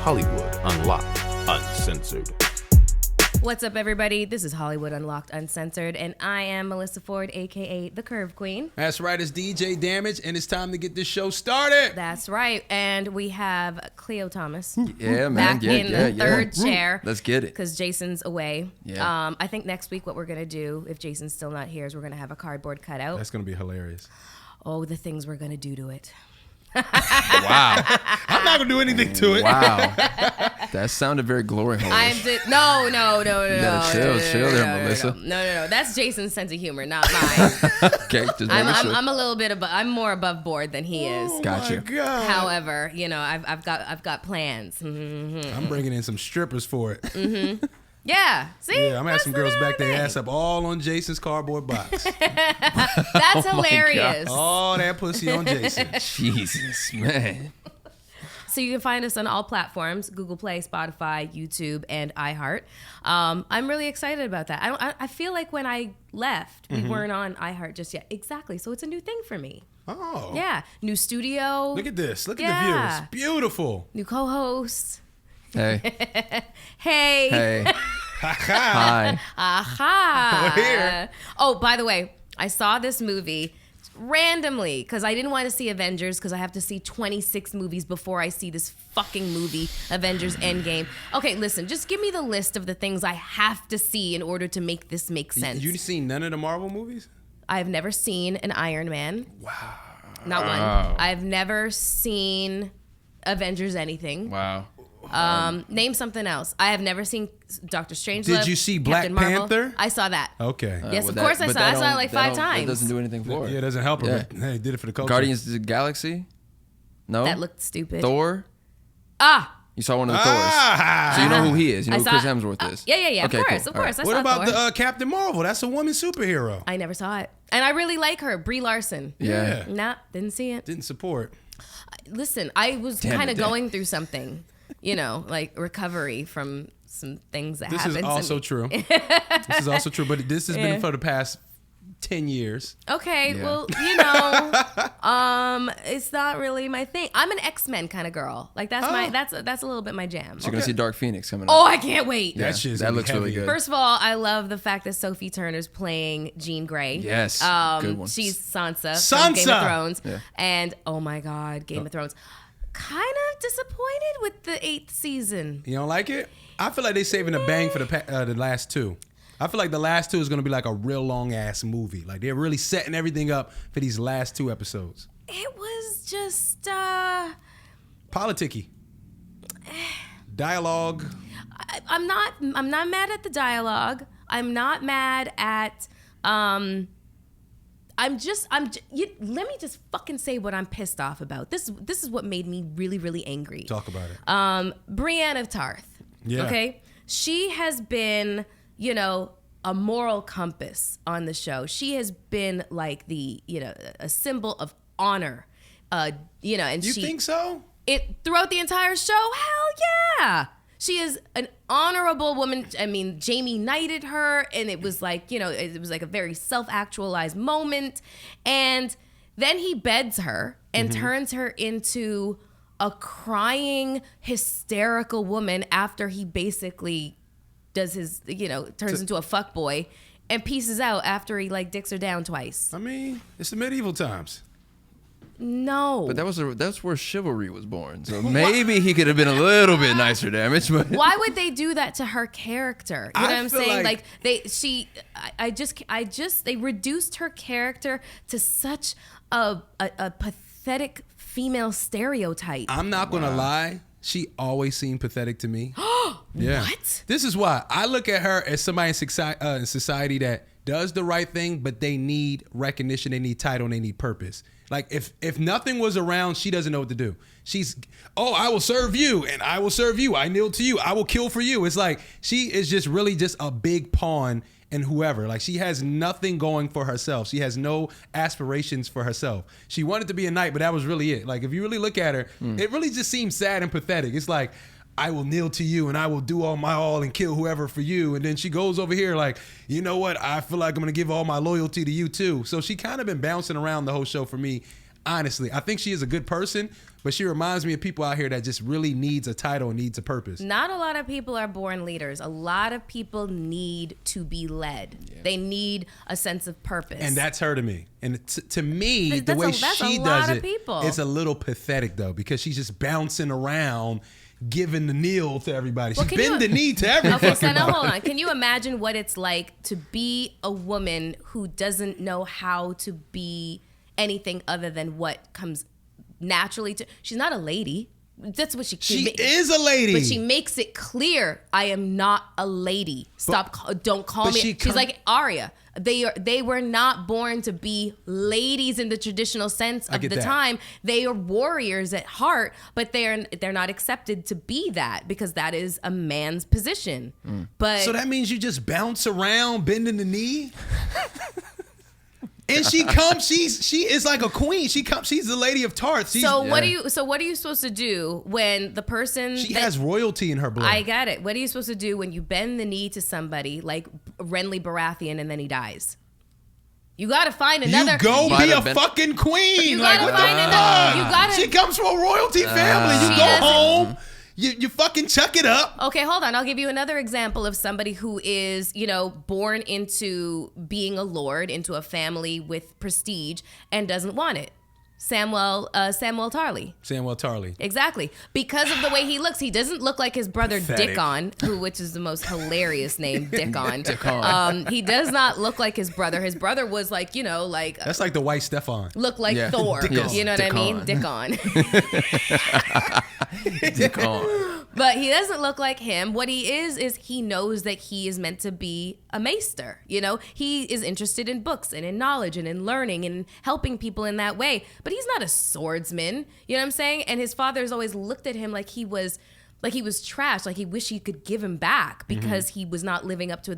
Hollywood Unlocked Uncensored. What's up, everybody? This is Hollywood Unlocked Uncensored, and I am Melissa Ford, a.k.a. The Curve Queen. That's right, it's DJ Damage, and it's time to get this show started. That's right, and we have Cleo Thomas. Yeah, man. Back in the third chair. Let's get it. Because Jason's away. Yeah. I think next week what we're going to do, if Jason's still not here, is we're going to have a cardboard cutout. That's going to be hilarious. Oh, the things we're going to do to it. Wow. I'm not going to do anything to it. Wow. That sounded very glory hole. No. Chill there, Melissa. No. That's Jason's sense of humor, not mine. Okay, just making sure. I'm a little bit above. I'm more above board than he is. Gotcha. My God. However, I've got plans. Mm-hmm. I'm bringing in some strippers for it. Mm-hmm. Yeah. See? Yeah, I'm going to have some girls back their ass up all on Jason's cardboard box. That's hilarious. All that pussy on Jason. Jesus, man. So you can find us on all platforms: Google Play, Spotify, YouTube, and iHeart. I'm really excited about that. I feel like when I left, we weren't on iHeart just yet. Exactly. So it's a new thing for me. Oh. Yeah. New studio. Look at this. Look at the view. It's beautiful. New co-host. Hey. Hey. Hey. Hi. Aha. We're here. Oh, by the way, I saw this movie randomly because I didn't want to see Avengers because I have to see 26 movies before I see this fucking movie, Avengers Endgame. Okay, listen, just give me the list of the things I have to see in order to make this make sense. You've seen none of the Marvel movies? I've never seen an Iron Man. Wow. Not one. I've never seen Avengers anything. Wow. Name something else. I have never seen Doctor Strangelove. Did you see Black Captain Marvel. Panther? I saw that. Okay. Yes, of course I saw it. I saw it like 5 times. That doesn't do anything for it. Yeah, it doesn't help her. Yeah. But, hey, did it for the culture. Guardians of the Galaxy? No? That looked stupid. Thor? Ah! You saw one of the Thors. So you know who he is. You know who Chris Hemsworth is. Yeah. Okay, of course. cool. Of course. All I What saw about Thor. the Captain Marvel? That's a woman superhero. I never saw it. And I really like her, Brie Larson. Yeah. Nah, didn't see it. Didn't support. Listen, I was Damn kind it, of going through something, like recovery from some things that This happened is to also me. true. This is also true, but this has been for the past 10 years. Okay, Yeah. well, it's not really my thing. I'm an X-Men kind of girl. Like that's that's a little bit my jam. So you're going to see Dark Phoenix coming up. Oh, I can't wait. Yeah, That shit's that gonna be looks really heavy. good. First of all, I love the fact that Sophie Turner's playing Jean Grey. Yes, good one. She's Sansa from Game of Thrones. Yeah. And oh my God, Game of Thrones. Kind of disappointed with the 8th season. You don't like it? I feel like they're saving the bang for the last 2. I feel like the last 2 is going to be like a real long-ass movie. Like, they're really setting everything up for these last 2 episodes. It was just... Politicky. Dialogue. I'm not mad at the dialogue. I'm not mad at... let me just fucking say what I'm pissed off about. This is what made me really, really angry. Talk about it. Brienne of Tarth. Yeah. Okay? She has been, a moral compass on the show. She has been like a symbol of honor. And You she think so? throughout the entire show, hell yeah. She is an honorable woman. I mean, Jamie knighted her, and it was like, it was like a very self-actualized moment. And then he beds her and turns her into a crying, hysterical woman after he basically does his, turns into a fuckboy and pieces out after he dicks her down twice. I mean, it's the medieval times. No. But that's where chivalry was born. So maybe he could have been a little bit nicer, Damage. But why would they do that to her character? You know what I'm feel saying? like- They reduced her character to such a pathetic female stereotype. I'm not going to lie. She always seemed pathetic to me. Yeah. What? This is why I look at her as somebody in society that does the right thing, but they need recognition, they need title, and they need purpose. Like if nothing was around, she doesn't know what to do. I will serve you and I will serve you. I kneel to you. I will kill for you. It's like she is just really just a big pawn in whoever. Like she has nothing going for herself. She has no aspirations for herself. She wanted to be a knight, but that was really it. Like if you really look at her, it really just seems sad and pathetic. It's like, I will kneel to you and I will do all my all and kill whoever for you. And then she goes over here like, you know what? I feel like I'm going to give all my loyalty to you too. So she kind of been bouncing around the whole show for me. Honestly, I think she is a good person, but she reminds me of people out here that just really needs a title and needs a purpose. Not a lot of people are born leaders. A lot of people need to be led. Yeah. They need a sense of purpose. And that's her to me. And to me, the way she does it, it's a little pathetic though, because she's just bouncing around, giving the kneel to everybody. She's bend the knee to everybody. Okay, so now hold on. Can you imagine what it's like to be a woman who doesn't know how to be anything other than what comes naturally to? She's not a lady. That's what she is a lady. But she makes it clear, I am not a lady. Don't call me. She's like Arya. They were not born to be ladies in the traditional sense of the time. They are warriors at heart, but they're not accepted to be that because that is a man's position. But so that means you just bounce around, bending the knee. And she is like a queen. She's the lady of Tarth. What are you supposed to do when the person has royalty in her blood? I get it. What are you supposed to do when you bend the knee to somebody like Renly Baratheon and then he dies? You gotta find another. You go be a fucking queen. You gotta find another. You gotta. She comes from a royalty family. You go home. You fucking chuck it up. Okay, hold on. I'll give you another example of somebody who is, born into being a lord, into a family with prestige, and doesn't want it. Samuel Tarly. Samuel Tarly. Exactly. Because of the way he looks. He doesn't look like his brother Dickon, which is the most hilarious name, Dickon. He does not look like his brother. His brother was like, that's like the white Stefan. Look like Thor. Dickon. You know what I mean? Dickon. Dickon. But he doesn't look like him. What he is he knows that he is meant to be a maester. He is interested in books and in knowledge and in learning and helping people in that way. But he's not a swordsman. You know what I'm saying? And his father's always looked at him like he was trash, like he wished he could give him back because he was not living up to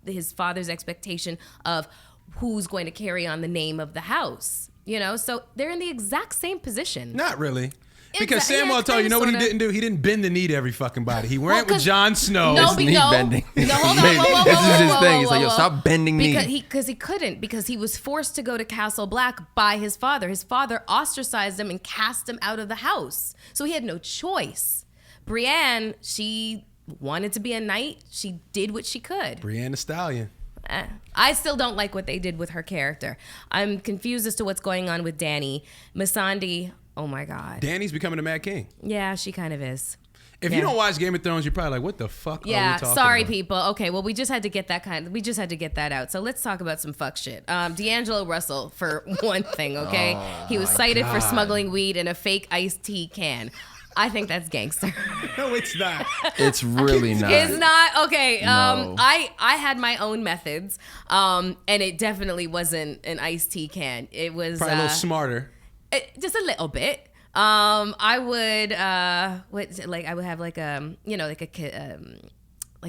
his father's expectation of who's going to carry on the name of the house. So they're in the exact same position. Not really. Because Samuel told you know what he didn't do? He didn't bend the knee to every fucking body. He went with Jon Snow. It's knee bending. No, hold on. This is his thing. He's like, yo, stop bending knees. He couldn't. Because he was forced to go to Castle Black by his father. His father ostracized him and cast him out of the house. So he had no choice. Brienne, she wanted to be a knight. She did what she could. Brienne the Stallion. I still don't like what they did with her character. I'm confused as to what's going on with Dany. Missandei, oh my God. Dany's becoming a Mad King. Yeah, she kind of is. If you don't watch Game of Thrones, you're probably like, what the fuck are we talking sorry, about? People. Okay, well, we just had to get that out. So let's talk about some fuck shit. D'Angelo Russell, for one thing, okay? He was cited for smuggling weed in a fake iced tea can. I think that's gangster. No, it's not. It's really not. It's not? Okay. No. I had my own methods, and it definitely wasn't an iced tea can. It was probably a little smarter. Just a little bit. I would I would have like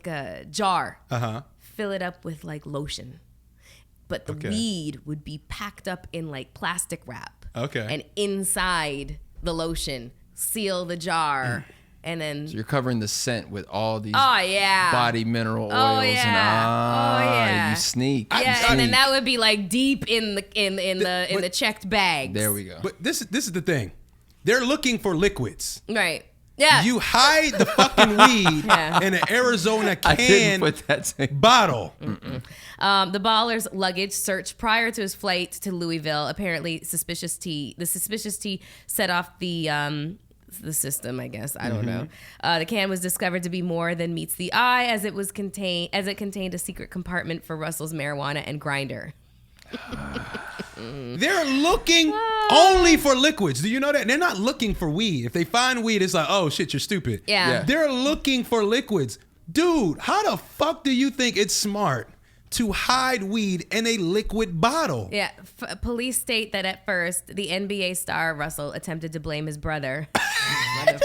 a jar. Fill it up with like lotion, but the weed would be packed up in like plastic wrap. Okay. And inside the lotion, seal the jar, and then so you're covering the scent with all these body mineral oils and you sneak. And then that would be like deep in the checked bags. There we go. But this is the thing. They're looking for liquids. Right. Yeah. You hide the fucking weed in an Arizona can bottle. The baller's luggage searched prior to his flight to Louisville. Apparently, the suspicious tea set off the system, I guess. I don't know. The can was discovered to be more than meets the eye, as it contained a secret compartment for Russell's marijuana and grinder. They're looking only for liquids. Do you know that? They're not looking for weed. If they find weed, it's like, oh shit, you're stupid. Yeah. They're looking for liquids. Dude, how the fuck do you think it's smart to hide weed in a liquid bottle? Yeah. Police state that at first, the NBA star Russell attempted to blame his brother.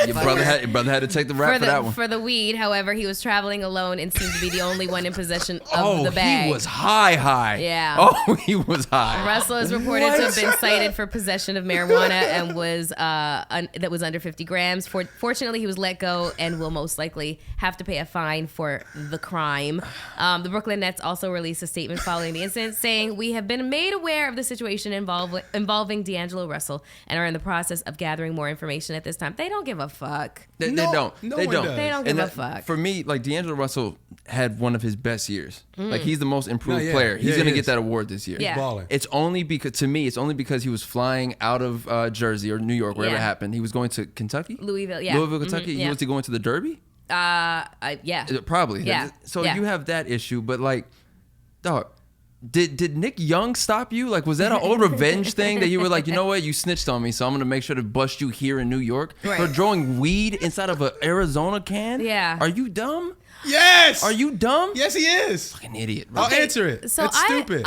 Your brother had to take the rap for that one. For the weed, however, he was traveling alone and seemed to be the only one in possession of the bag. He was high. Yeah. Oh, he was high. Russell is reported to have been cited for possession of marijuana and that was under 50 grams. Fortunately, he was let go and will most likely have to pay a fine for the crime. The Brooklyn Nets also released a statement following the incident saying, "We have been made aware of the situation involving D'Angelo Russell and are in the process of gathering more information at this time." They don't give a fuck. They don't. They don't give a fuck. For me, like, D'Angelo Russell had one of his best years. Like, he's the most improved yeah. player. He's Yeah, going to he get is. that award this year. Yeah. Balling. It's only because he was flying out of Jersey or New York, wherever it happened. He was going to Kentucky? Louisville, yeah. Louisville, Kentucky? Yeah. He was to go into the Derby? Yeah. Probably. Yeah. So Yeah. you have that issue, but, like, dog, did Nick Young stop you? Like, was that an old revenge thing that you were like, you know what, you snitched on me, so I'm going to make sure to bust you here in New York for throwing weed inside of an Arizona can? Yeah. Are you dumb? Yes. Are you dumb? Yes, he is. Fucking idiot, bro. I'll answer it. So It's stupid.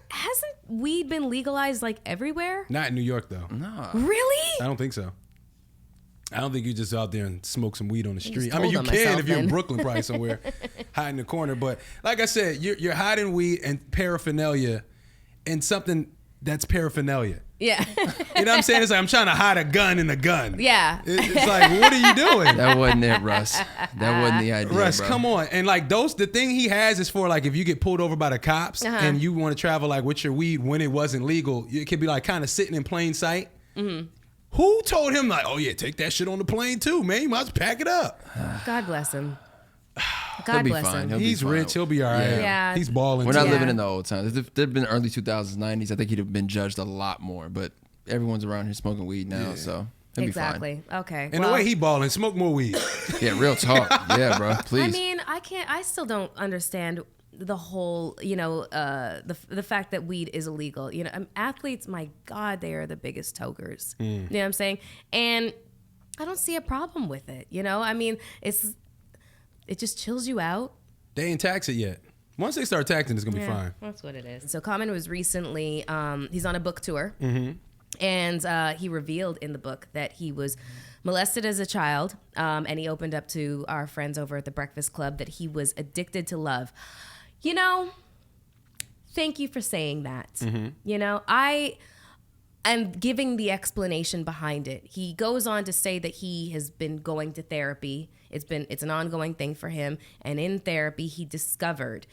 hasn't weed been legalized like everywhere? Not in New York though. No. Really? I don't think so. I don't think you just out there and smoke some weed on the street. just I mean, you told can on myself if you're in then. Brooklyn, probably somewhere, hide in the corner. But like I said, you're hiding weed and paraphernalia in something that's paraphernalia. Yeah. You know what I'm saying? It's like I'm trying to hide a gun in a gun. Yeah. It's like, what are you doing? That wasn't it, Russ. That wasn't the idea, Russ, bro. come on. And like the thing he has is for like if you get pulled over by the cops and you want to travel like with your weed when it wasn't legal, it could be like kind of sitting in plain sight. Mm-hmm. Who told him like, oh yeah, take that shit on the plane too, man? You might as well pack it up. God bless him. He'll God be bless fine. him. He'll be He's fine. rich. He'll be all right. Yeah. He's balling. We're not Yeah. living in the old times. If there'd been early 2000s, 90s, I think he'd have been judged a lot more. But everyone's around here smoking weed now, so he'll be fine. Exactly. Okay. And the way he balling, smoke more weed. Yeah, real talk. Yeah, bro. Please. I mean, I still don't understand the whole, the fact that weed is illegal. Athletes, my God, they are the biggest tokers. You know what I'm saying? And I don't see a problem with it. I mean, it just chills you out. They ain't tax it yet. Once they start taxing, it's gonna be fine. That's what it is. So Common was recently, he's on a book tour. And he revealed in the book that he was molested as a child. And he opened up to our friends over at the Breakfast Club that he was addicted to love. Thank you for saying that. I am giving the explanation behind it. He goes on to say that he has been going to therapy. It's an ongoing thing for him. And in therapy, he discovered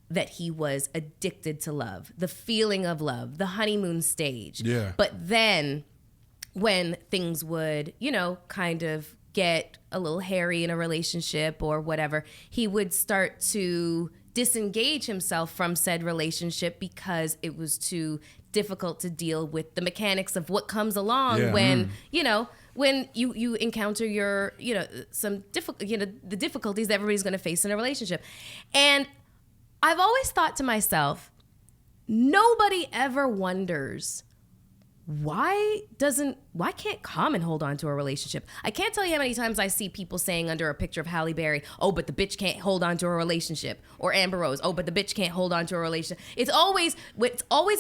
that he was addicted to love, the feeling of love, the honeymoon stage. Yeah. But then when things would, kind of get a little hairy in a relationship or whatever, he would start to disengage himself from said relationship because it was too difficult to deal with the mechanics of what comes along when, when you encounter your, some the difficulties that everybody's going to face in a relationship. And I've always thought to myself, nobody ever wonders why can't Common hold on to a relationship? I can't tell you how many times I see people saying under a picture of Halle Berry, oh, but the bitch can't hold on to a relationship. Or Amber Rose, oh, but the bitch can't hold on to a relationship. It's always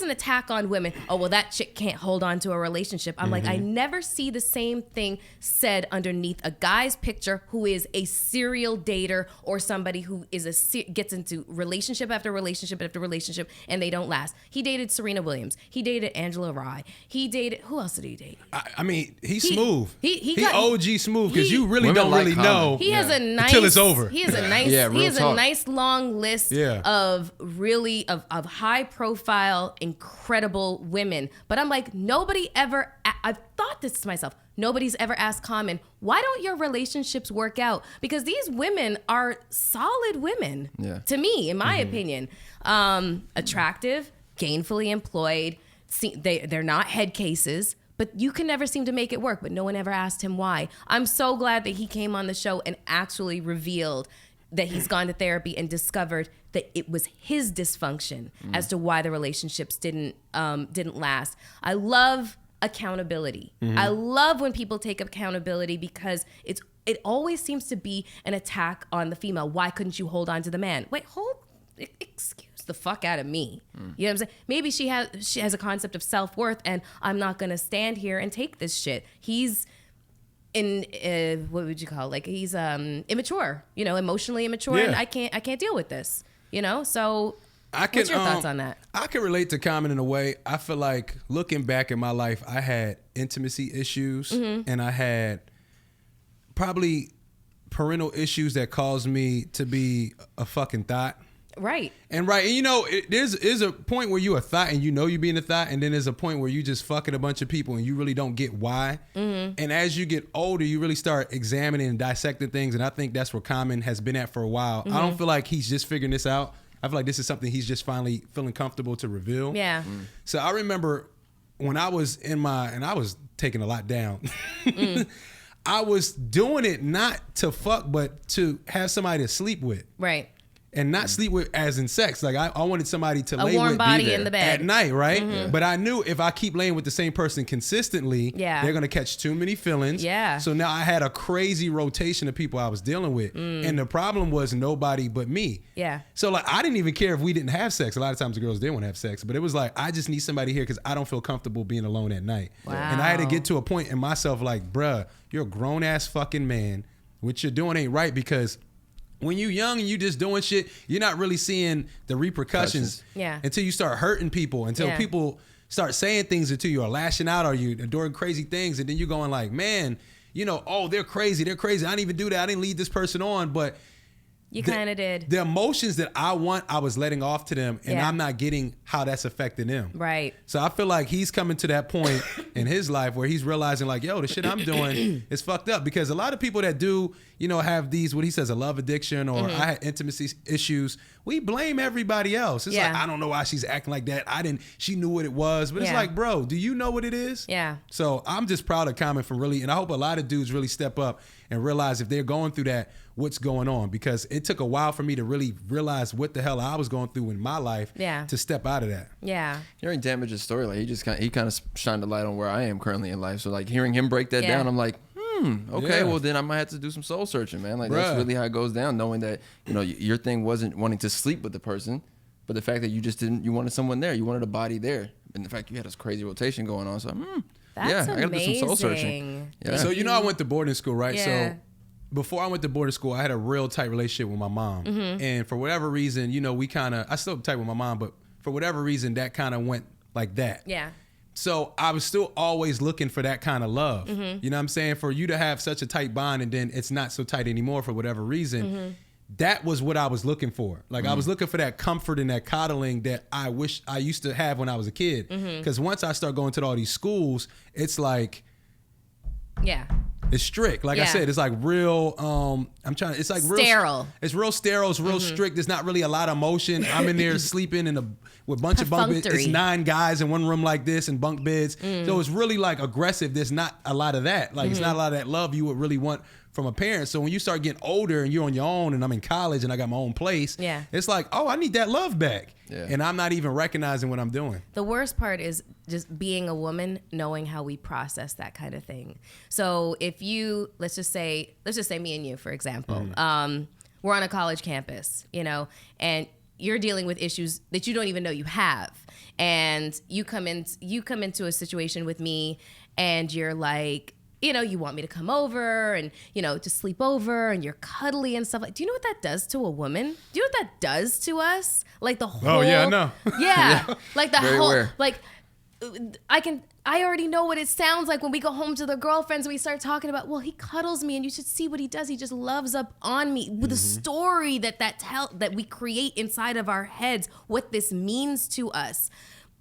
an attack on women. Oh, well, that chick can't hold on to a relationship. I'm like, I never see the same thing said underneath a guy's picture who is a serial dater or somebody who gets into relationship after relationship after relationship and they don't last. He dated Serena Williams. He dated Angela Rye. He dated, who else did he date? I mean, he's smooth. He OG smooth because you really Women don't like really Common. know He has a nice until it's over. He has a nice real talk. a nice long list of really of high profile, incredible women. But I'm like, nobody ever I've thought this to myself. Nobody's ever asked Common, why don't your relationships work out? Because these women are solid women to me, in my opinion. Attractive, gainfully employed. They're not head cases, but you can never seem to make it work. But no one ever asked him why. I'm so glad that he came on the show and actually revealed that he's gone to therapy and discovered that it was his dysfunction as to why the relationships didn't last. I love accountability. I love when people take accountability because it always seems to be an attack on the female. Why couldn't you hold on to the man? Wait, excuse the fuck out of me. You know what I'm saying? Maybe she has a concept of self-worth and I'm not gonna stand here and take this shit. what would you call it? Like he's immature, emotionally immature, and I can't deal with this, So what's your thoughts on that? I can relate to Common in a way. I feel like looking back in my life, I had intimacy issues, and I had probably parental issues that caused me to be a fucking thought. Right. And there's a point where you a thought and you being a thought, and then there's a point where you just fucking a bunch of people and you really don't get why. And as you get older, you really start examining and dissecting things, and I think that's where Common has been at for a while. I don't feel like he's just figuring this out. I feel like this is something he's just finally feeling comfortable to reveal. Yeah. So I remember when I was and I was taking a lot down. I was doing it not to fuck, but to have somebody to sleep with. Right. And not sleep with as in sex. Like I wanted somebody to lay warm with body in the bed at night, right? But I knew if I keep laying with the same person consistently, they're gonna catch too many feelings. Yeah. So now I had a crazy rotation of people I was dealing with, and the problem was nobody but me. Yeah. So like I didn't even care if we didn't have sex. A lot of times the girls didn't want to have sex, but it was like I just need somebody here because I don't feel comfortable being alone at night. Wow. And I had to get to a point in myself like, bruh, you're a grown ass fucking man. What you're doing ain't right because when you young and you just doing shit, you're not really seeing the repercussions until you start hurting people, until people start saying things to you or lashing out or you doing crazy things. And then you're going like, man, oh, they're crazy. I didn't even do that. I didn't lead this person on. But you kind of did. The emotions that I want, I was letting off to them, and I'm not getting how that's affecting them. Right. So I feel like he's coming to that point in his life where he's realizing like, yo, the shit I'm doing is fucked up. Because a lot of people that do, have these, what he says, a love addiction or I had intimacy issues, we blame everybody else. It's like, I don't know why she's acting like that. She knew what it was. But it's like, bro, do you know what it is? Yeah. So I'm just proud of Common for really, and I hope a lot of dudes really step up and realize if they're going through that, what's going on, because it took a while for me to really realize what the hell I was going through in my life to step out of that. Yeah. Hearing Damage's story, like he kind of shined a light on where I am currently in life. So like hearing him break that down, I'm like, okay, well then I might have to do some soul searching, man. Like that's really how it goes down, knowing that, your thing wasn't wanting to sleep with the person, but the fact that you wanted someone there, you wanted a body there. And the fact you had this crazy rotation going on. So that's I gotta do some soul searching. Yeah. So I went to boarding school, right? Yeah. So before I went to boarding school, I had a real tight relationship with my mom. And for whatever reason, I still tight with my mom, but for whatever reason, that kind of went like that. Yeah. So I was still always looking for that kind of love. You know what I'm saying? For you to have such a tight bond and then it's not so tight anymore for whatever reason, that was what I was looking for. Like I was looking for that comfort and that coddling that I wish I used to have when I was a kid. Because once I start going to all these schools, it's like... Yeah. It's strict. Like I said, it's like real, it's like sterile. It's real sterile. It's real strict. There's not really a lot of emotion. I'm in there sleeping with a bunch of bunk beds. It's 9 guys in one room like this and bunk beds. So it's really like aggressive. There's not a lot of that. Like it's not a lot of that love you would really want from a parent. So when you start getting older and you're on your own and I'm in college and I got my own place, it's like, oh, I need that love back. Yeah. And I'm not even recognizing what I'm doing. The worst part is just being a woman, knowing how we process that kind of thing. So if you, let's just say me and you, for example, we're on a college campus, and you're dealing with issues that you don't even know you have. And you come into a situation with me and you're like, you want me to come over and, to sleep over and you're cuddly and stuff. Like, do you know what that does to a woman? Do you know what that does to us? Like the whole... Oh, yeah, I know. Yeah. Like the Very whole... aware. Like, I already know what it sounds like when we go home to the girlfriends and we start talking about, well, he cuddles me and you should see what he does. He just loves up on me. With the story that we create inside of our heads, what this means to us.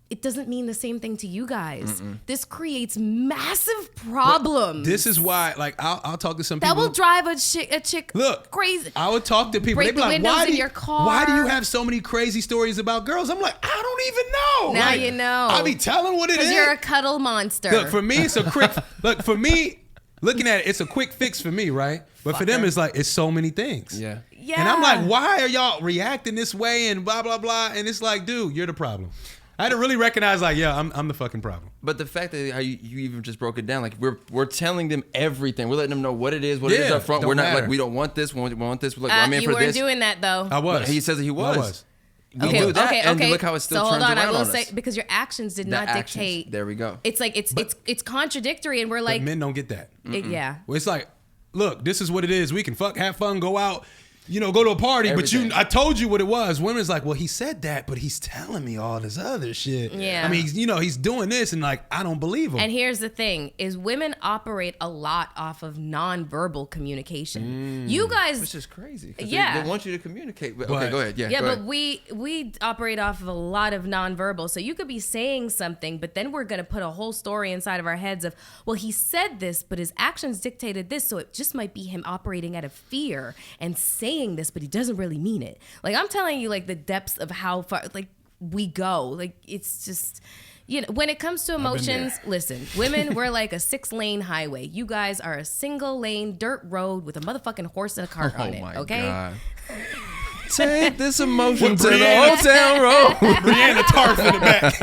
It doesn't mean the same thing to you guys. This creates massive problems. But this is why, like, I'll talk to some people. That will drive a chick crazy. I would talk to people. Break They'd be the like, windows in your car. Why do you have so many crazy stories about girls? I'm like, I don't even know. Now like, you know. I be telling what it is. Because you're a cuddle monster. Look, for me, it's a quick, looking at it, it's a quick fix for me, right? But for them, it's like, it's so many things. Yeah. Yeah. And I'm like, why are y'all reacting this way and blah, blah, blah? And it's like, dude, you're the problem. I had to really recognize, like, yeah, I'm the fucking problem. But the fact that how you even just broke it down, like we're telling them everything. We're letting them know what it is, what it is up front. We're not like, we don't want this, we want this. We're like, I'm in for this. You weren't doing that though. I was. But he says that he was. You do that, and look how it still so turns hold on, around I will on say us. because your actions did The not actions. dictate. There we go. It's like it's contradictory, and we're like, But men don't get that. yeah. Well, it's like, look, this is what it is. We can have fun, go out, go to a party. Everything. But I told you what it was. Women's like, well, he said that, but he's telling me all this other shit. Yeah. I mean, he's doing this, and like, I don't believe him. And here's the thing: is women operate a lot off of nonverbal communication. You guys, Which is crazy. Yeah. They want you to communicate. Okay, But- go ahead. Yeah, yeah, go but ahead. we operate off of a lot of nonverbal. So you could be saying something, but then we're gonna put a whole story inside of our heads of, well, he said this, but his actions dictated this, so it just might be him operating out of fear and saying this, but he doesn't really mean it. Like, I'm telling you, like, the depths of how far like we go. Like, it's just, when it comes to emotions, listen, women, we're like a 6-lane highway. You guys are a single lane dirt road with a motherfucking horse and a cart on it. Okay. God. Take this emotion to the Brianna- old town road. Brianna Tarf in the back.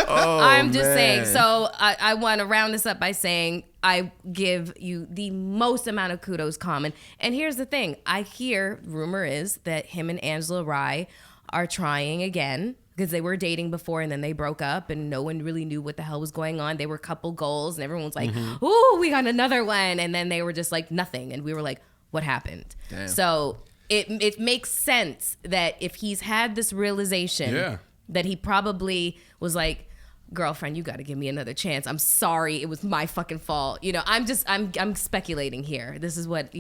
I'm just man. saying. So I want to round this up by saying I give you the most amount of kudos, Common. And here's the thing. I hear, rumor is, that him and Angela Rye are trying again because they were dating before and then they broke up and no one really knew what the hell was going on. They were couple goals and everyone was like, ooh, we got another one. And then they were just like, nothing. And we were like, what happened? Damn. So it makes sense that if he's had this realization Yeah. that he probably was like, girlfriend, you got to give me another chance. I'm sorry. It was my fucking fault. I'm speculating here. This is what,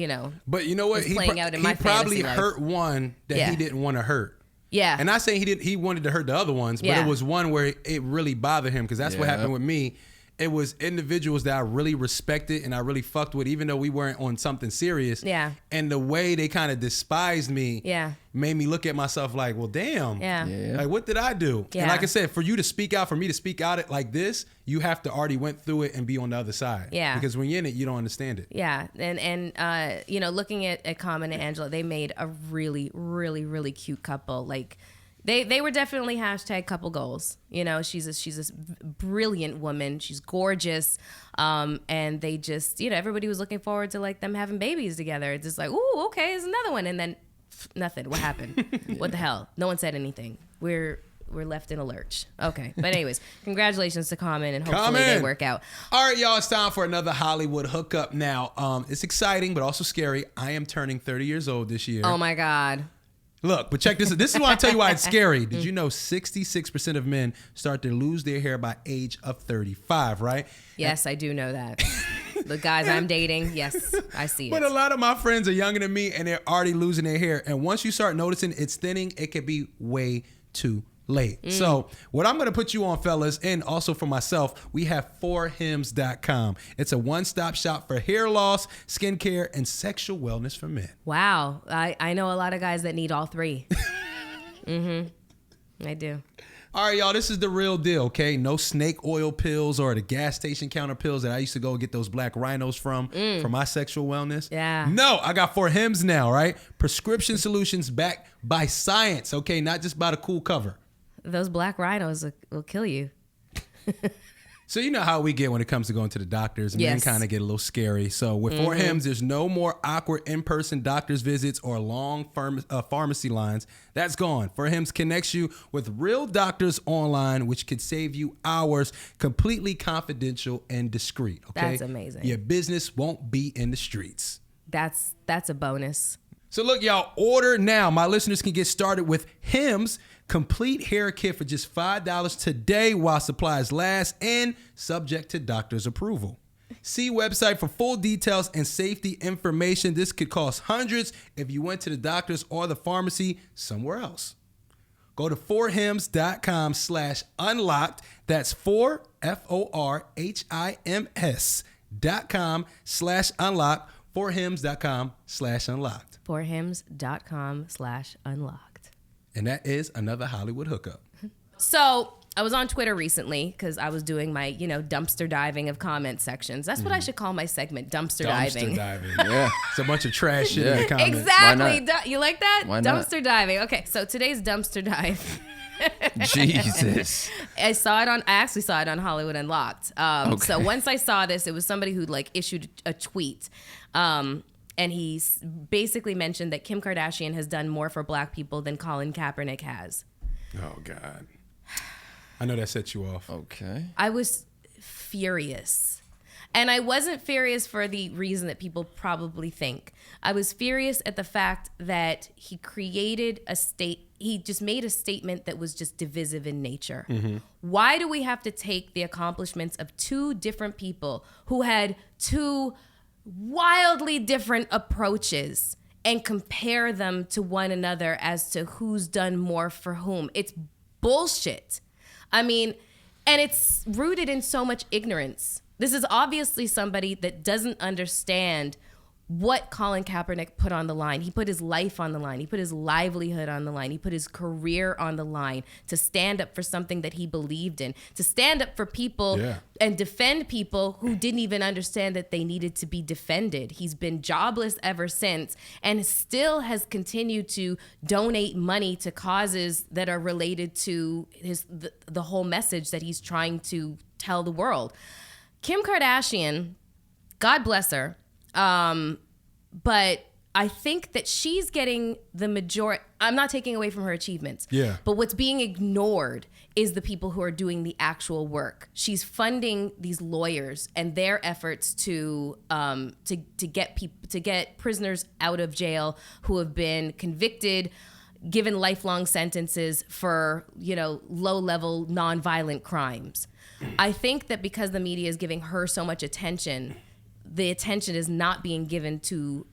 But you know what? is playing out in my he probably fantasy life. hurt one that Yeah. he didn't want to hurt. Yeah. And not saying he wanted to hurt the other ones, but Yeah. it was one where it really bothered him because that's what Yeah. happened with me. It was individuals that I really respected and I really fucked with, even though we weren't on something serious. Yeah. And the way they kind of despised me Yeah. made me look at myself like, well, damn. Yeah. Yeah. Like, what did I do? Yeah. And like I said, for you to speak out, for me to speak out it like this, you have to already went through it and be on the other side. Yeah. Because when you're in it, you don't understand it. Yeah. And looking at Common and Angela, they made a really, really, really cute couple. Like, They were definitely hashtag couple goals. She's this brilliant woman. She's gorgeous. And they just, everybody was looking forward to like them having babies together. It's just like, ooh, okay, there's another one. And then nothing. What happened? What the hell? No one said anything. We're left in a lurch. Okay. But anyways, congratulations to Common and hopefully they work out. All right, y'all, it's time for another Hollywood hookup now. It's exciting, but also scary. I am turning 30 years old this year. Oh my God. Look, but check this out. This is why I tell you why it's scary. Did you know 66% of men start to lose their hair by age of 35, right? Yes, I do know that. The guys I'm dating, yes, I see it. But a lot of my friends are younger than me and they're already losing their hair. And once you start noticing it's thinning, it could be way too late. So what I'm going to put you on, fellas, and also for myself, we have 4hims.com. It's a one-stop shop for hair loss, skincare, and sexual wellness for men. Wow. I know a lot of guys that need all three. I do. All right, y'all, this is the real deal, okay? No snake oil pills or the gas station counter pills that I used to go get those black rhinos from for my sexual wellness. Yeah. No, I got 4hims now, right? Prescription solutions backed by science, okay? Not just by the cool cover. Those black rhinos will kill you. So you know how we get when it comes to going to the doctors, and Yes. then kind of get a little scary. So with 4hims, there's no more awkward in-person doctor's visits or long pharmacy lines. That's gone. 4hims connects you with real doctors online, which could save you hours, completely confidential and discreet. Okay, That's amazing. Your business won't be in the streets. That's a bonus. So look, y'all, order now. My listeners can get started with Hims complete hair kit for just $5 today while supplies last and subject to doctor's approval. See website for full details and safety information. This could cost hundreds if you went to the doctor's or the pharmacy somewhere else. Go to 4hims.com/unlocked. That's 4FORHIMS.com/unlocked. 4hims.com/unlocked. 4hims.com/unlocked. And that is another Hollywood hookup. So I was on Twitter recently because I was doing my, dumpster diving of comment sections. That's what I should call my segment, dumpster diving. Dumpster diving. Yeah. It's a bunch of trash shit in the comments. Exactly. Why You like that? Why not? Dumpster diving. Okay, so today's dumpster dive. Jesus. I actually saw it on Hollywood Unlocked. So once I saw this, it was somebody who issued a tweet. and he basically mentioned that Kim Kardashian has done more for black people than Colin Kaepernick has. Oh, God. I know that set you off. Okay. I was furious. And I wasn't furious for the reason that people probably think. I was furious at the fact that he just made a statement that was just divisive in nature. Mm-hmm. Why do we have to take the accomplishments of two different people who had two wildly different approaches and compare them to one another as to who's done more for whom? It's bullshit. I mean, and it's rooted in so much ignorance. This is obviously somebody that doesn't understand what Colin Kaepernick put on the line. He put his life on the line. He put his livelihood on the line. He put his career on the line to stand up for something that he believed in, to stand up for people and defend people who didn't even understand that they needed to be defended. He's been jobless ever since and still has continued to donate money to causes that are related to the whole message that he's trying to tell the world. Kim Kardashian, God bless her, but I think that she's getting the majority. I'm not taking away from her achievements. Yeah. But what's being ignored is the people who are doing the actual work. She's funding these lawyers and their efforts to get prisoners out of jail who have been convicted, given lifelong sentences for, low-level nonviolent crimes. I think that because the media is giving her so much attention, the attention is not being given to,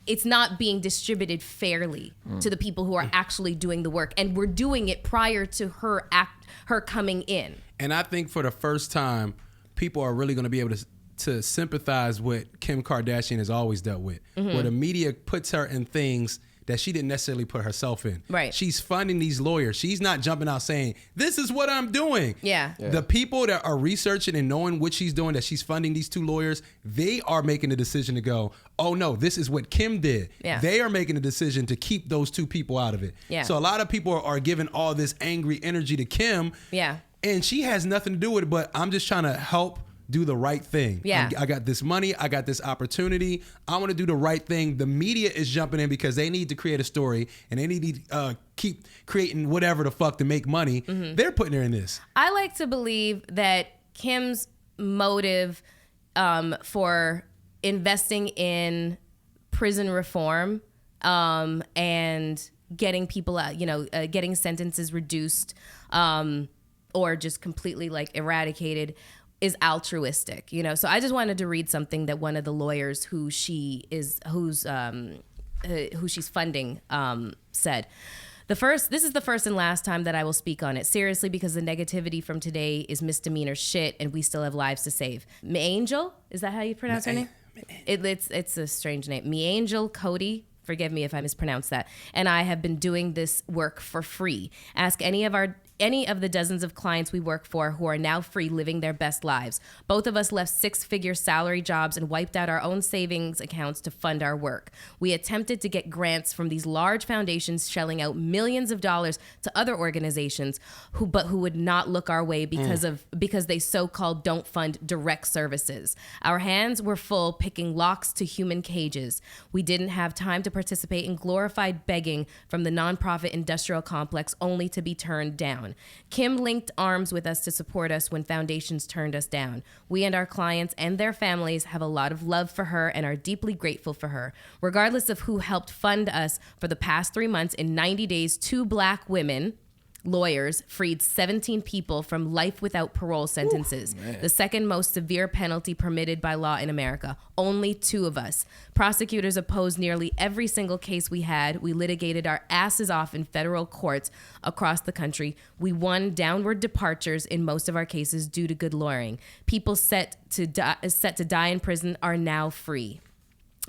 it's not being distributed fairly to the people who are actually doing the work. And we're doing it prior to her coming in. And I think for the first time, people are really going to be able to sympathize with Kim Kardashian has always dealt with, where the media puts her in things that she didn't necessarily put herself in. Right. She's funding these lawyers. She's not jumping out saying, this is what I'm doing. Yeah. The people that are researching and knowing what she's doing, that she's funding these two lawyers, they are making the decision to go, oh no, this is what Kim did. Yeah. They are making the decision to keep those two people out of it. Yeah. So a lot of people are giving all this angry energy to Kim. Yeah. And she has nothing to do with it, but I'm just trying to help do the right thing. Yeah. I got this money. I got this opportunity. I want to do the right thing. The media is jumping in because they need to create a story and they need to keep creating whatever the fuck to make money. Mm-hmm. They're putting her in this. I like to believe that Kim's motive for investing in prison reform and getting people out, getting sentences reduced or just completely eradicated is altruistic, So I just wanted to read something that one of the lawyers who she's funding said. This is the first and last time that I will speak on it seriously because the negativity from today is misdemeanor shit and we still have lives to save. Angel, is that how you pronounce her name? It's a strange name. Angel Cody. Forgive me if I mispronounce that. And I have been doing this work for free. Ask any of the dozens of clients we work for who are now free living their best lives. Both of us left 6-figure salary jobs and wiped out our own savings accounts to fund our work. We attempted to get grants from these large foundations shelling out millions of dollars to other organizations who would not look our way because they so-called don't fund direct services. Our hands were full picking locks to human cages. We didn't have time to participate in glorified begging from the nonprofit industrial complex only to be turned down. Kim linked arms with us to support us when foundations turned us down. We and our clients and their families have a lot of love for her and are deeply grateful for her. Regardless of who helped fund us for the past 3 months, in 90 days, 2 black women lawyers freed 17 people from life without parole sentences, the second most severe penalty permitted by law in America. Only 2 of us. Prosecutors opposed nearly every single case we had. We litigated our asses off in federal courts across the country. We won downward departures in most of our cases due to good lawyering. People set to die in prison are now free.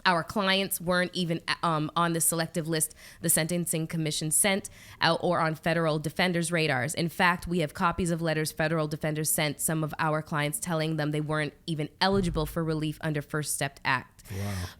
Our clients weren't even on the selective list the Sentencing Commission sent out or on federal defenders' radars. In fact, we have copies of letters federal defenders sent some of our clients telling them they weren't even eligible for relief under First Step Act.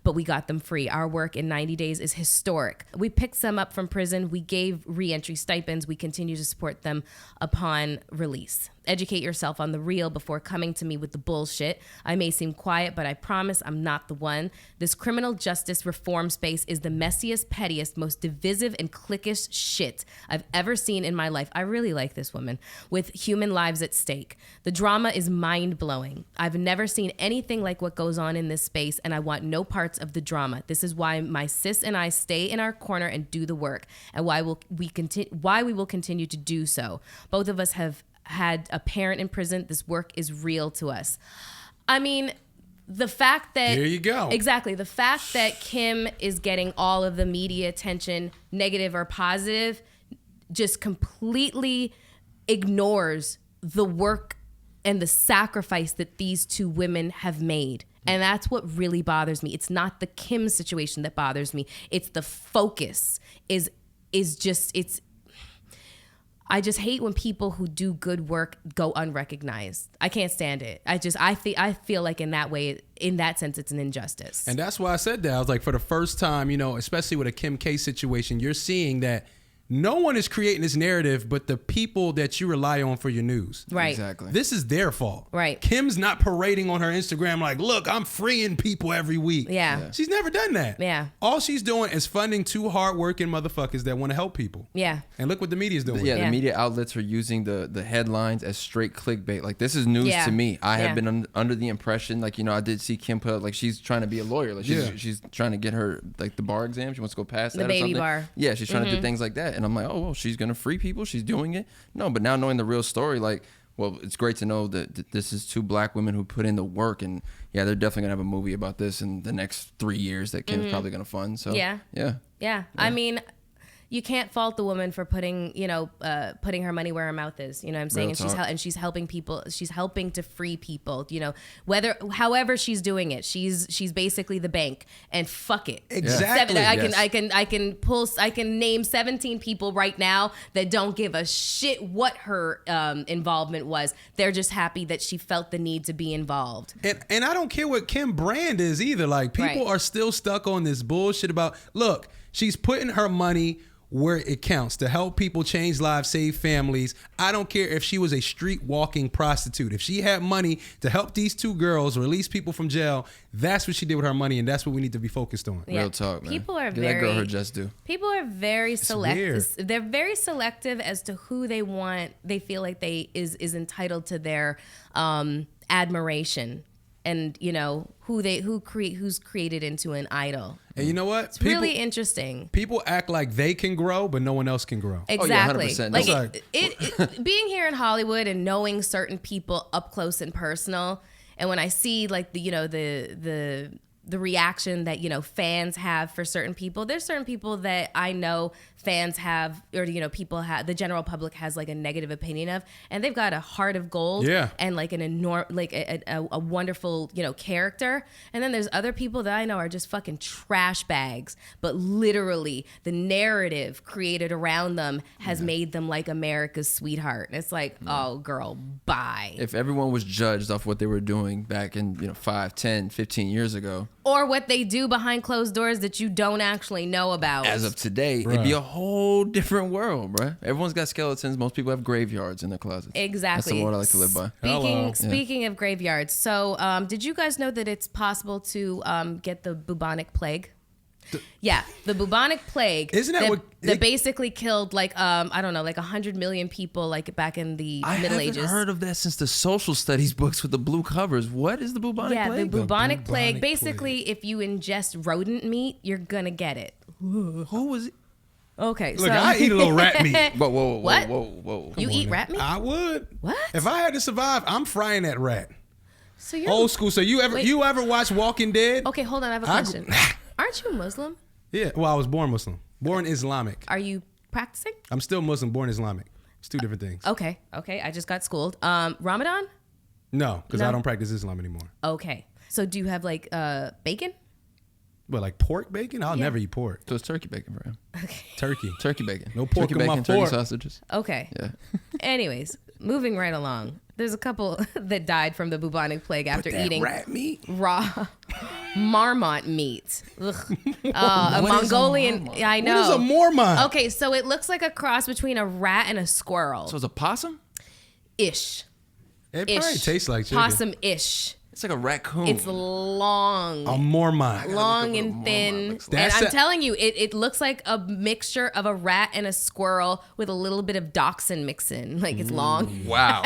But we got them free. Our work in 90 days is historic. We picked some up from prison. We gave reentry stipends. We continue to support them upon release. Educate yourself on the real before coming to me with the bullshit. I may seem quiet, but I promise I'm not the one. This criminal justice reform space is the messiest, pettiest, most divisive and cliquish shit I've ever seen in my life. I really like this woman. With human lives at stake. The drama is mind-blowing. I've never seen anything like what goes on in this space, and I want no parts of the drama. This is why my sis and I stay in our corner and do the work, and why we will continue to do so. Both of us have had a parent in prison. This work is real to us. I mean, the fact that... There you go. Exactly. The fact that Kim is getting all of the media attention, negative or positive, just completely ignores the work and the sacrifice that these two women have made. And that's what really bothers me. It's not the Kim situation that bothers me. It's the focus I just hate when people who do good work go unrecognized. I can't stand it. I feel like in that sense, it's an injustice. And that's why I said that. I was like, for the first time, especially with a Kim K situation, you're seeing that no one is creating this narrative but the people that you rely on for your news. Right. Exactly. This is their fault. Right. Kim's not parading on her Instagram like, look, I'm freeing people every week. Yeah. She's never done that. Yeah. All she's doing is funding two hardworking motherfuckers that want to help people. Yeah. And look what the media's doing. The media outlets are using the headlines as straight clickbait. Like, this is news to me. I have been under the impression, like, I did see Kim put, like, she's trying to be a lawyer. Like, she's trying to get her, like, the bar exam. She wants to go past that or something. The baby bar. Yeah, she's trying to do things like that. And I'm like, oh, well, she's going to free people. She's doing it. No, but now knowing the real story, like, well, it's great to know that this is two black women who put in the work. And, yeah, they're definitely going to have a movie about this in the next 3 years that Kim's probably going to fund. So, yeah. I mean... You can't fault the woman for putting her money where her mouth is. You know what I'm saying? And she's helping people. She's helping to free people. However she's doing it, she's basically the bank. And fuck it. Exactly. I can name 17 people right now that don't give a shit what her involvement was. They're just happy that she felt the need to be involved. And I don't care what Kim brand is either. Like, people are still stuck on this bullshit about, look, she's putting her money where it counts to help people change lives, save families. I don't care if she was a street walking prostitute. If she had money to help these two girls release people from jail, that's what she did with her money, and that's what we need to be focused on. Yeah. Real talk, man. People are Give that girl her just due. People are very selective. They're very selective as to who they want. They feel like is entitled to their admiration. And who's created into an idol. And you know what? It's really interesting. People act like they can grow, but no one else can grow. Exactly. Oh, yeah, 100%. Like being here in Hollywood and knowing certain people up close and personal, and when I see like the reaction that fans have for certain people, there's certain people that I know fans have, or people have, the general public has like a negative opinion of, and they've got a heart of gold, and like a wonderful character. And then there's other people that I know are just fucking trash bags, but literally the narrative created around them has made them like America's sweetheart. And it's like, oh girl, bye. If everyone was judged off what they were doing back in 5, 10, 15 years ago, or what they do behind closed doors that you don't actually know about. As of today, it'd be a whole different world, bruh. Everyone's got skeletons. Most people have graveyards in their closets. Exactly. That's the world I like to live by. Speaking of graveyards, so did you guys know that it's possible to get the bubonic plague? The bubonic plague. Isn't that that basically killed like 100 million people like back in the Middle Ages. I haven't heard of that since the social studies books with the blue covers. What is the bubonic plague? Yeah, the bubonic plague. Basically, if you ingest rodent meat, you're gonna get it. Who was it? Okay, look, I eat a little rat meat. Whoa. You eat rat meat? I would. What? If I had to survive, I'm frying that rat. So you're old school. So you ever watch Walking Dead? Okay, hold on. I have a question. Aren't you a Muslim? Yeah. Well, I was born Muslim. Born Islamic. Are you practicing? I'm still Muslim, born Islamic. It's two different things. Okay. I just got schooled. Ramadan? No, because I don't practice Islam anymore. Okay. So do you have like bacon? What, like pork bacon? I'll never eat pork. So it's turkey bacon for him. Okay. Turkey bacon. No pork turkey in my bacon, turkey fork. sausages. Okay. Yeah. Anyways, moving right along. There's a couple that died from the bubonic plague after eating rat meat? raw marmot meat. Ugh. A Mongolian. I know. What is a marmot? Okay, so it looks like a cross between a rat and a squirrel. So it's a possum? Ish. It probably tastes like chicken. Possum-ish. It's like a raccoon. It's long. A marmot. Long and thin. like. And I'm telling you, it looks like a mixture of a rat and a squirrel with a little bit of dachshund mix in. Like it's long. Wow.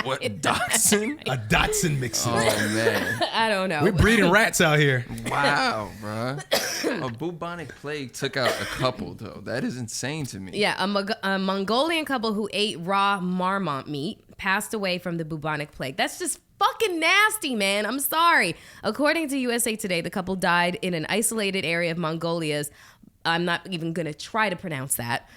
What, dachshund? A Dotson mixing. Oh, man. I don't know. We're breeding rats out here. Wow, bro. A bubonic plague took out a couple, though. That is insane to me. Yeah, a Mongolian couple who ate raw marmot meat passed away from the bubonic plague. That's just fucking nasty, man. I'm sorry. According to USA Today, the couple died in an isolated area of Mongolia's. I'm not even going to try to pronounce that.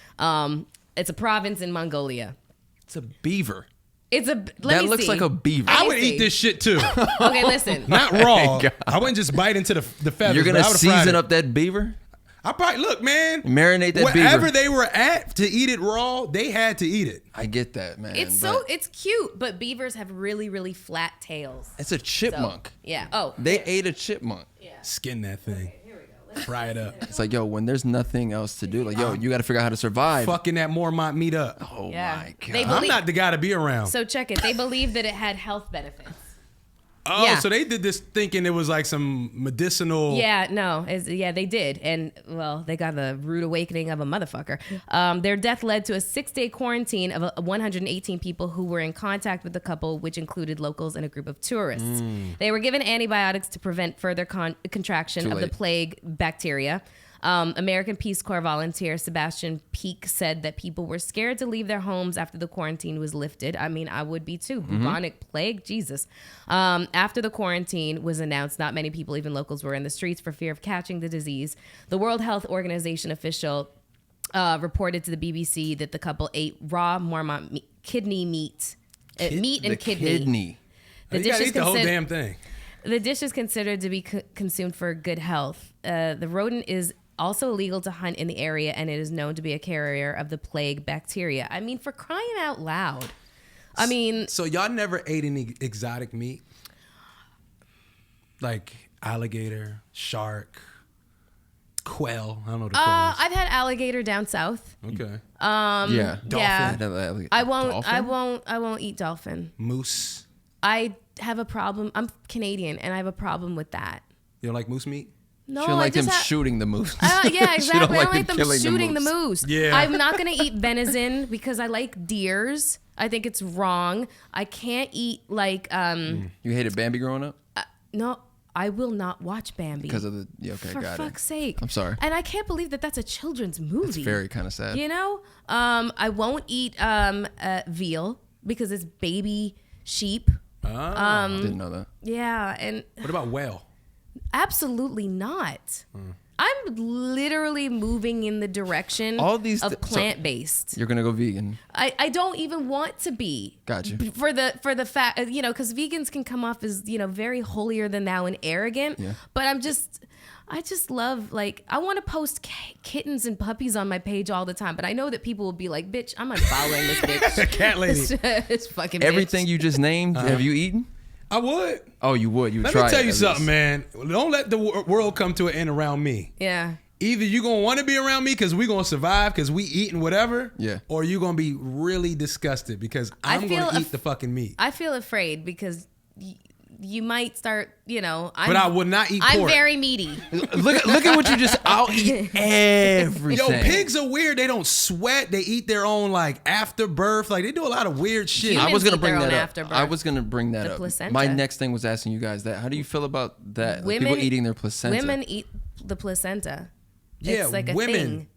It's a province in Mongolia. It's a beaver. That looks like a beaver. I would eat this shit too. Okay, listen. Not raw. I wouldn't just bite into the feathers. You're going to but I would've fried season it. up that beaver? I probably look, man. Marinate that Wherever beaver. they were at to eat it raw, they had to eat it. I get that, man. It's cute, but beavers have really, really flat tails. It's a chipmunk. So, yeah. Oh. They ate a chipmunk. Yeah. Skin that thing. Okay, here we go. Fry it up. It's like, yo, when there's nothing else to do, like, yo, you got to figure out how to survive. Fucking that Mormont meat up. Oh, Yeah. my God. They I'm not the guy to be around. So check it. They believe that it had health benefits. Oh, Yeah. so they did this thinking it was like some medicinal. Yeah, no. They did. And, well, they got the rude awakening of a motherfucker. Their death led to a 6-day quarantine of 118 people who were in contact with the couple, which included locals and a group of tourists. They were given antibiotics to prevent further contraction Too of the late. plague bacteria. American Peace Corps volunteer Sebastian Peake said that people were scared to leave their homes after the quarantine was lifted. I mean, I would be too. Bubonic plague, Jesus. After the quarantine was announced, not many people, even locals, were in the streets for fear of catching the disease. The World Health Organization official reported to the BBC that the couple ate raw marmot kidney meat. Meat and kidney. You gotta eat the whole damn thing. The dish is considered to be consumed for good health. The rodent is also illegal to hunt in the area, and it is known to be a carrier of the plague bacteria. I mean, for crying out loud. I mean... So y'all never ate any exotic meat? Like alligator, shark, quail? I don't know what the quail is. I've had alligator down south. Okay. Yeah. Yeah. I won't eat dolphin. Moose. I have a problem. I'm Canadian, and I have a problem with that. You don't like moose meat? No, She don't like them shooting the moose. Yeah, She don't exactly. I don't like them killing shooting the moose. Yeah. I'm not going to eat venison because I like deers. I think it's wrong. I can't eat like You hated Bambi growing up? no, I will not watch Bambi. Because of the... Yeah, okay, For got fuck's it. sake. I'm sorry. And I can't believe that that's a children's movie. It's very kind of sad. You know? I won't eat veal because it's baby sheep. Didn't know that. Yeah, and What about whale? absolutely not. I'm literally moving in the direction All these of plant-based. You're going to go vegan. I don't even want to be. Gotcha. For the fact, because vegans can come off as, very holier than thou and arrogant. Yeah. But I just love, I want to post kittens and puppies on my page all the time. But I know that people will be like, bitch, I'm unfollowing this bitch. Cat lady. It's fucking bitch. Everything you just named, have you eaten? I would. Oh, you would. You would Let try me tell it you at something, least. man. Don't let the world come to an end around me. Yeah. Either you gonna want to be around me because we gonna survive because we eating whatever, Yeah. or you gonna be really disgusted because I'm gonna eat the fucking meat. I feel afraid because you might start, But I would not eat I'm pork. very meaty. Look at what you just... I'll eat everything. Yo, pigs are weird. They don't sweat. They eat their own afterbirth. They do a lot of weird shit. Humans I was gonna eat bring their that own up. afterbirth. I was gonna bring that The up. placenta. My next thing was asking you guys that. How do you feel about that? Like, people eating their placenta. Women eat the placenta. Yeah, It's like a women. thing.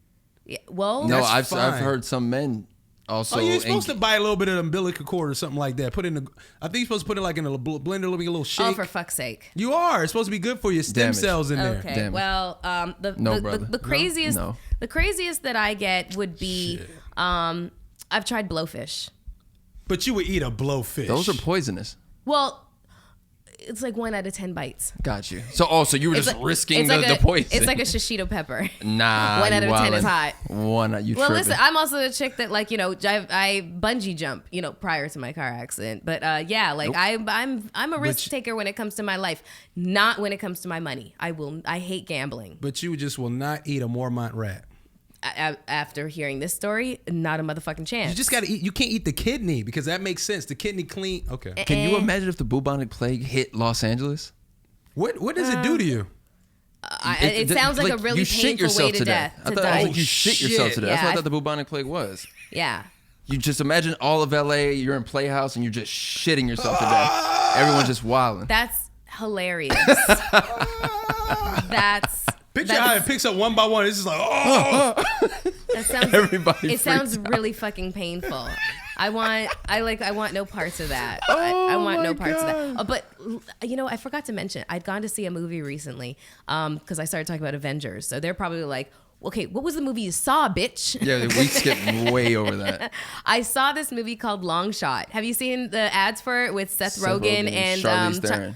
Yeah, well, No, That's I've fine. heard some men also. Oh, you're supposed to buy a little bit of umbilical cord or something like that. I think you're supposed to put it in a blender, make a little shake. for fuck's sake. You are. It's supposed to be good for your stem Damage. cells in there. Okay. Damn it. Well, No, brother. the craziest No. the craziest that I get would be I've tried blowfish. But you would eat a blowfish. Those are poisonous. Well, it's like 1 out of 10 bites. Got you. So you were just risking the poison. It's like a shishito pepper. Nah. 1 out of 10 is hot. Well, tripping. Listen, I'm also the chick that like, I bungee jump, prior to my car accident. But like nope. I'm a risk taker when it comes to my life, not when it comes to my money. I hate gambling. But you just will not eat a Mormont rat. After hearing this story, not a motherfucking chance. You just gotta eat. You can't eat the kidney because that makes sense. The kidney clean. Okay. Can you imagine if the bubonic plague hit Los Angeles? What does it do to you? It sounds like a really painful way to die. I thought it was like you shit yourself to death. That's what I thought the bubonic plague was. Yeah. You just imagine all of LA. You're in Playhouse and you're just shitting yourself to death. Everyone's just wilding. That's hilarious. Picture how it picks up one by one. It's just like, oh. It sounds really fucking painful. I want no parts of that. I want no parts of that. But I forgot to mention, I'd gone to see a movie recently because I started talking about Avengers. So they're probably like, okay, what was the movie you saw, bitch? Yeah, we skipped way over that. I saw this movie called Long Shot. Have you seen the ads for it with Seth Rogen and Charlize Theron?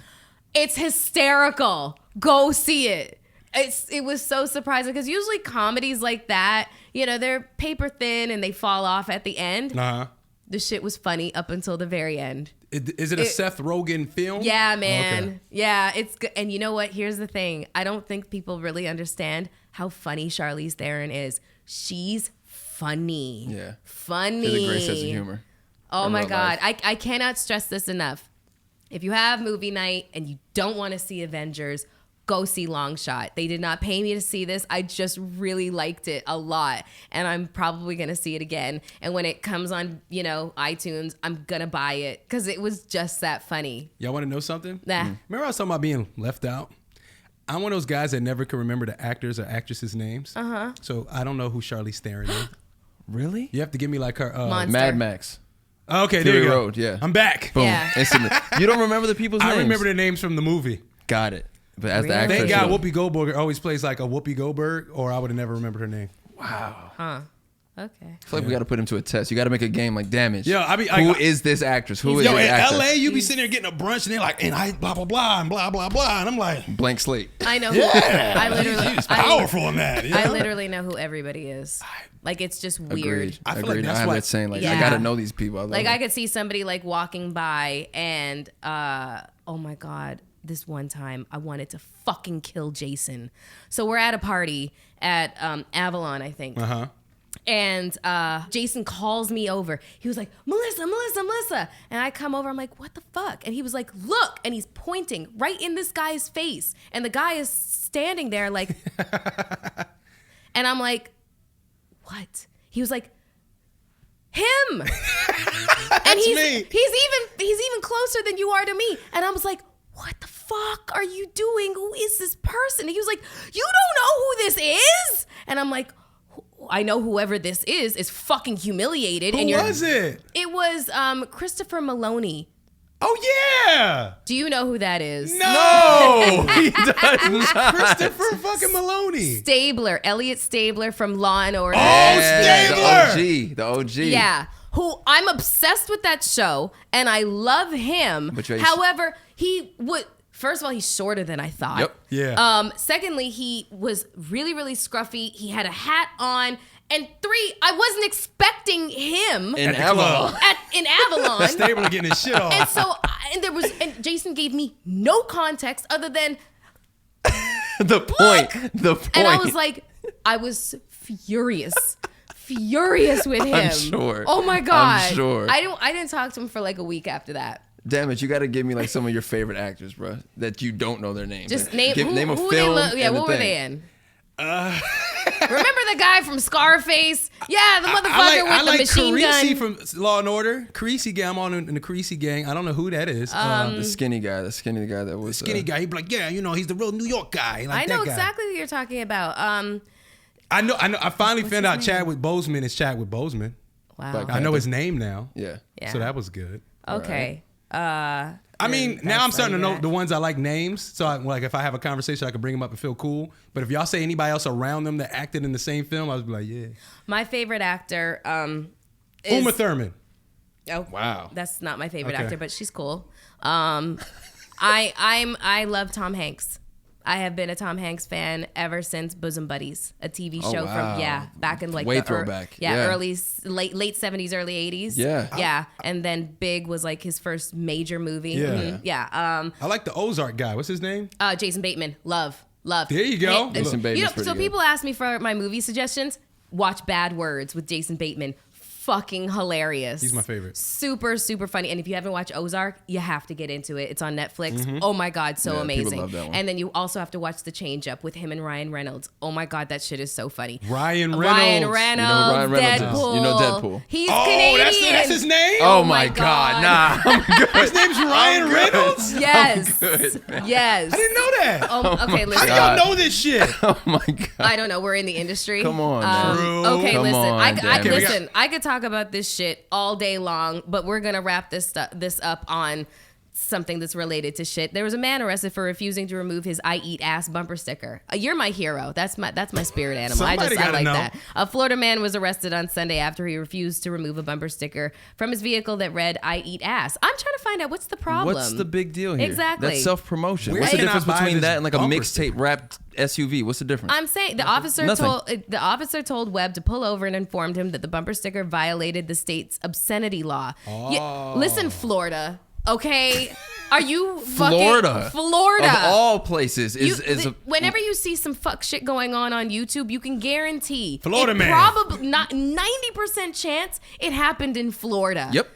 It's hysterical. Go see it. It was so surprising because usually comedies like that, they're paper thin and they fall off at the end. Uh-huh. The shit was funny up until the very end. Is it a Seth Rogen film? Yeah, man. Okay. Yeah, it's good. And you know what? Here's the thing. I don't think people really understand how funny Charlize Theron is. She's funny. Yeah. Funny. She has a great sense of humor. Oh my God. I cannot stress this enough. If you have movie night and you don't want to see Avengers, go see Long Shot. They did not pay me to see this. I just really liked it a lot. And I'm probably going to see it again. And when it comes on, iTunes, I'm going to buy it because it was just that funny. Y'all want to know something? Nah. Remember I was talking about being left out? I'm one of those guys that never can remember the actors or actresses' names. Uh-huh. So I don't know who Charlize Theron is. Really? You have to give me like her... Monster. Mad Max. Okay, Fury there you go. Road, yeah. I'm back. Boom. Yeah. Instantly. You don't remember the people's names? I remember the names from the movie. Got it. But as Really? the actor, Thank God Whoopi Goldberg always plays like a Whoopi Goldberg, or I would have never remembered her name. Wow. Huh. Okay. I feel like we got to put him to a test. You got to make a game like Damage. Yo, Who is this actress? Who is this actor? in LA, you be sitting there getting a brunch, and they're like, and I blah blah blah and blah blah blah, and I'm like, blank slate. I know. She's powerful in that. I literally know who everybody is. Like it's just weird. Agreed. I feel like that's I have why- that saying like Yeah. I got to know these people. I could see somebody like walking by and oh my God, this one time I wanted to fucking kill Jason. So we're at a party at Avalon, I think. Uh-huh. And Jason calls me over. He was like, Melissa. And I come over. I'm like, what the fuck? And he was like, look. And he's pointing right in this guy's face. And the guy is standing there like, and I'm like, what? He was like, him. And he's even closer than you are to me. And I was like, what the fuck are you doing? Who is this person? And he was like, you don't know who this is? And I'm like, I know whoever this is fucking humiliated. Who was it? It was Christopher Maloney. Oh yeah. Do you know who that is? No. He does not. Christopher fucking Maloney. Stabler, Elliot Stabler from Law and Order. Oh, Stabler. The OG. Yeah. Who I'm obsessed with that show and I love him. However, he would first of all, he's shorter than I thought. Yep. Yeah. Secondly, he was really, really scruffy. He had a hat on. And 3, I wasn't expecting him in Avalon. In Avalon. Stabler getting his shit off. And so, and Jason gave me no context other than the point. The point. And I was like, I was furious with him. I'm sure. Oh my God. I'm sure. I didn't talk to him for like a week after that. Damn it, you got to give me like some of your favorite actors, bro, that you don't know their names. Just like, name a who film. what were they in? Remember the guy from Scarface? Yeah, the motherfucker with the machine Carisi gun. from Law and Order. Carisi gang. I'm on in the Carisi gang. I don't know who that is. The skinny guy that was skinny guy. He'd be like, yeah, he's the real New York guy. Like I know that guy. exactly who you're talking about. I know. I finally found out Chadwick Boseman is Chadwick Boseman. Wow. Like, I know his name now. Yeah. So that was good. Okay. I mean, now I'm starting to know the ones I like names. So, like, if I have a conversation, I can bring them up and feel cool. But if y'all say anybody else around them that acted in the same film, I was like, yeah. My favorite actor is Uma Thurman. Oh, wow. That's not my favorite Okay. actor, but she's cool. I love Tom Hanks. I have been a Tom Hanks fan ever since Bosom Buddies, a TV show from back in like way the throwback. early late 70s, early 80s. Yeah. And then Big was like his first major movie. Yeah. I like the Ozark guy. What's his name? Jason Bateman. Love. There you go. Jason Bateman's pretty so good. people ask me for my movie suggestions. Watch Bad Words with Jason Bateman. Fucking hilarious. He's my favorite. Super, super funny. And if you haven't watched Ozark, you have to get into it. It's on Netflix. Oh my God, so amazing. people love that one. And then you also have to watch The Change Up with him and Ryan Reynolds. Oh my God, that shit is so funny. Ryan Reynolds. Ryan You know Reynolds, who Ryan Reynolds is? Deadpool. You know Deadpool. He's Canadian. That's his name? Oh my my God. Nah, I'm good. His name's Ryan Reynolds? Yes. Yes. I didn't know that. Okay, How listen. do y'all know this shit? Oh my God. I don't know. We're in the industry. Come on, man. True. Okay, Come listen. on, damn it. Listen. I could talk about this shit all day long, but we're gonna wrap this up on something that's related to shit. There was a man arrested for refusing to remove his "I eat ass" bumper sticker. You're my hero. That's my spirit animal. Somebody I gotta like know. that. A Florida man was arrested on Sunday after he refused to remove a bumper sticker from his vehicle that read "I eat ass." I'm trying to find out what's the problem. What's the big deal here? Exactly. That's self-promotion. Where What's the can I difference buy between this that and like a bumper mixtape sticker? wrapped SUV? What's the difference? I'm saying the officer told Webb to pull over and informed him that the bumper sticker violated the state's obscenity law. Listen, Florida. Okay, are you Florida. Florida Of all places whenever you see some fuck shit going on YouTube, you can guarantee Florida man. Probably not 90% chance it happened in Florida. Yep.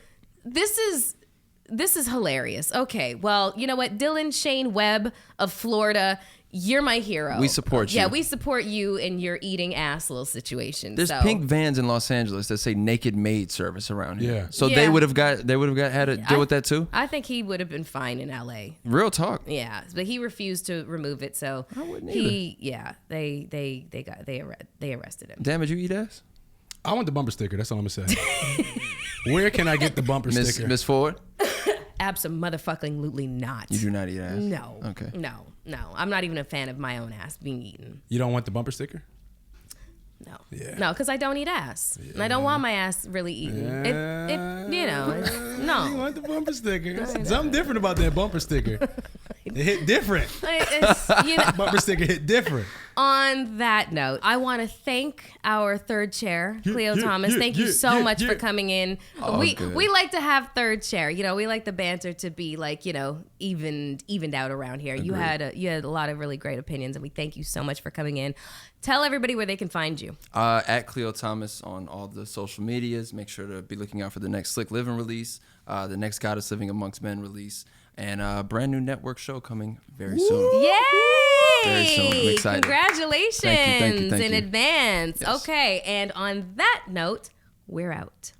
This is hilarious. Okay, well, you know what, Dylan Shane Webb of Florida. You're my hero. We support you. Yeah, we support you in your eating ass little situation. There's pink vans in Los Angeles that say naked maid service around here. Yeah. So Yeah. they would have had to deal with that too? I think he would have been fine in LA. Real talk. Yeah, but he refused to remove it, so I wouldn't they arrested him. Damn it, you eat ass? I want the bumper sticker. That's all I'm going to say. Where can I get the bumper sticker? Miss Ford? Absolutely not. You do not eat ass? No. Okay. No. I'm not even a fan of my own ass being eaten. You don't want the bumper sticker? No. Yeah. No, because I don't eat ass. And I don't want my ass really eaten. You want the bumper sticker. Something different about that bumper sticker. It hit different. Bumper sticker hit different. On that note, I want to thank our third chair, Cleo Thomas. Thank you so much for coming in. We like to have third chair. We like the banter to be like, evened out around here. You had a lot of really great opinions, and we thank you so much for coming in. Tell everybody where they can find you. At Cleo Thomas on all the social medias. Make sure to be looking out for the next Slick Living release, the next Goddess Living Amongst Men release, and a brand new network show coming very soon. Yay! Very soon. I'm excited. Congratulations Thank you. in advance. Yes. Okay, and on that note, we're out.